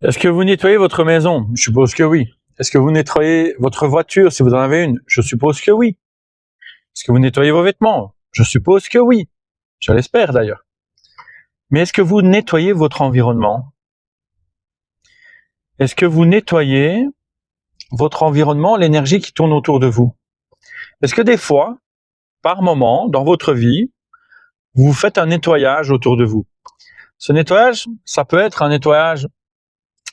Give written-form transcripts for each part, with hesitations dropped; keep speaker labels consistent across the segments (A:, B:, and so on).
A: Est-ce que vous nettoyez votre maison? Je suppose que oui. Est-ce que vous nettoyez votre voiture si vous en avez une? Je suppose que oui. Est-ce que vous nettoyez vos vêtements? Je suppose que oui. Je l'espère d'ailleurs. Mais est-ce que vous nettoyez votre environnement? Est-ce que vous nettoyez votre environnement, l'énergie qui tourne autour de vous? Est-ce que des fois, par moment, dans votre vie, vous faites un nettoyage autour de vous? Ce nettoyage, ça peut être un nettoyage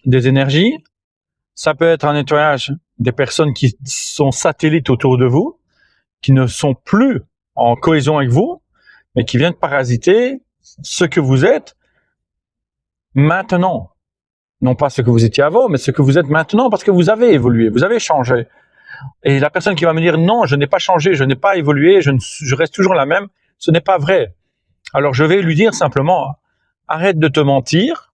A: des énergies, ça peut être un nettoyage des personnes qui sont satellites autour de vous, qui ne sont plus en cohésion avec vous, mais qui viennent parasiter ce que vous êtes maintenant. Non pas ce que vous étiez avant, mais ce que vous êtes maintenant, parce que vous avez évolué, vous avez changé. Et la personne qui va me dire non, je n'ai pas changé, je n'ai pas évolué, je reste toujours la même, ce n'est pas vrai. Alors je vais lui dire simplement, arrête de te mentir,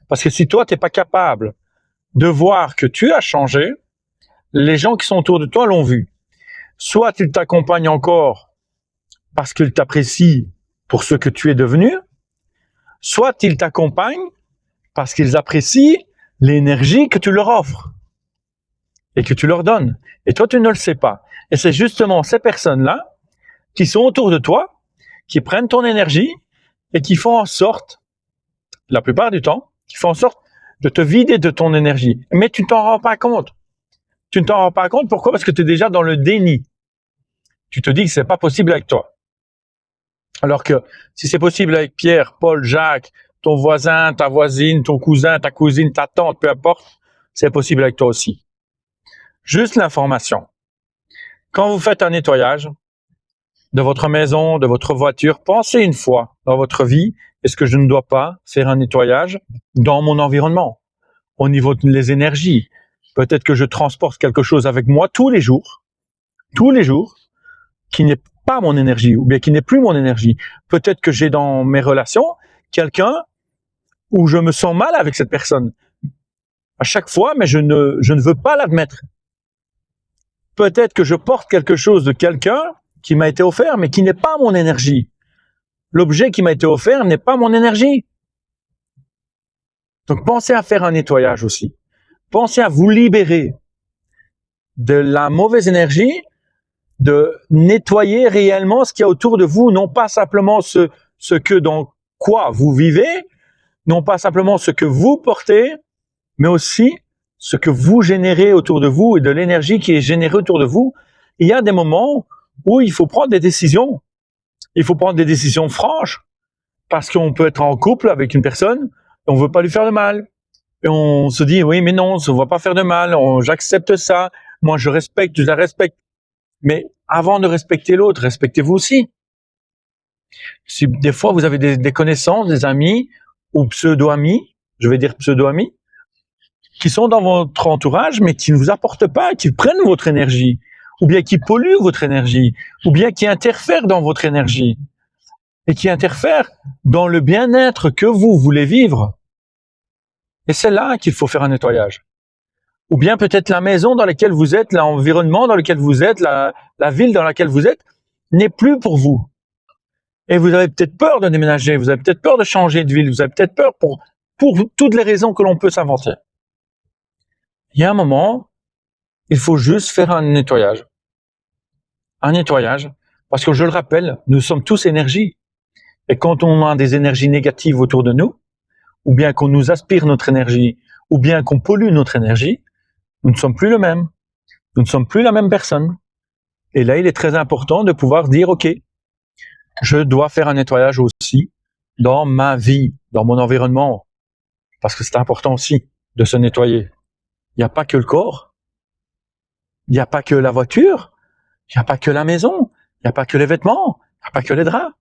A: parce que si toi, tu n'es pas capable de voir que tu as changé, les gens qui sont autour de toi l'ont vu. Soit ils t'accompagnent encore parce qu'ils t'apprécient pour ce que tu es devenu, soit ils t'accompagnent parce qu'ils apprécient l'énergie que tu leur offres et que tu leur donnes. Et toi, tu ne le sais pas. Et c'est justement ces personnes-là qui sont autour de toi, qui prennent ton énergie et qui font en sorte, la plupart du temps, qui font en sorte de te vider de ton énergie. Mais tu ne t'en rends pas compte. Tu ne t'en rends pas compte. Pourquoi? Parce que tu es déjà dans le déni. Tu te dis que c'est pas possible avec toi. Alors que si c'est possible avec Pierre, Paul, Jacques, ton voisin, ta voisine, ton cousin, ta cousine, ta tante, peu importe, c'est possible avec toi aussi. Juste l'information. Quand vous faites un nettoyage de votre maison, de votre voiture, pensez une fois dans votre vie, est-ce que je ne dois pas faire un nettoyage dans mon environnement, au niveau des énergies? Peut-être que je transporte quelque chose avec moi tous les jours, qui n'est pas mon énergie, ou bien qui n'est plus mon énergie. Peut-être que j'ai dans mes relations quelqu'un où je me sens mal avec cette personne. À chaque fois, mais je ne veux pas l'admettre. Peut-être que je porte quelque chose de quelqu'un qui m'a été offert, mais qui n'est pas mon énergie. L'objet qui m'a été offert n'est pas mon énergie. Donc pensez à faire un nettoyage aussi. Pensez à vous libérer de la mauvaise énergie, de nettoyer réellement ce qu'il y a autour de vous, non pas simplement ce que dans quoi vous vivez, non pas simplement ce que vous portez, mais aussi ce que vous générez autour de vous et de l'énergie qui est générée autour de vous. Il y a des moments où il faut prendre des décisions. Il faut prendre des décisions franches parce qu'on peut être en couple avec une personne et on veut pas lui faire de mal. Et on se dit, oui, mais non, on va pas faire de mal, j'accepte ça, moi je respecte, je la respecte. Mais avant de respecter l'autre, respectez-vous aussi. Si des fois vous avez des connaissances, des amis ou pseudo-amis, je vais dire pseudo-amis, qui sont dans votre entourage, mais qui ne vous apportent pas, qui prennent votre énergie, ou bien qui polluent votre énergie, ou bien qui interfèrent dans votre énergie, et qui interfèrent dans le bien-être que vous voulez vivre. Et c'est là qu'il faut faire un nettoyage. Ou bien peut-être la maison dans laquelle vous êtes, l'environnement dans lequel vous êtes, la ville dans laquelle vous êtes, n'est plus pour vous. Et vous avez peut-être peur de déménager, vous avez peut-être peur de changer de ville, vous avez peut-être peur pour toutes les raisons que l'on peut s'inventer. Il y a un moment, il faut juste faire un nettoyage. Un nettoyage, parce que je le rappelle, nous sommes tous énergie. Et quand on a des énergies négatives autour de nous, ou bien qu'on nous aspire notre énergie, ou bien qu'on pollue notre énergie, nous ne sommes plus le même. Nous ne sommes plus la même personne. Et là, il est très important de pouvoir dire, OK, je dois faire un nettoyage aussi dans ma vie, dans mon environnement, parce que c'est important aussi de se nettoyer. Il n'y a pas que le corps, il n'y a pas que la voiture, il n'y a pas que la maison, il n'y a pas que les vêtements, il n'y a pas que les draps.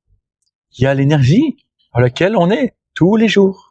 A: Il y a l'énergie dans laquelle on est tous les jours.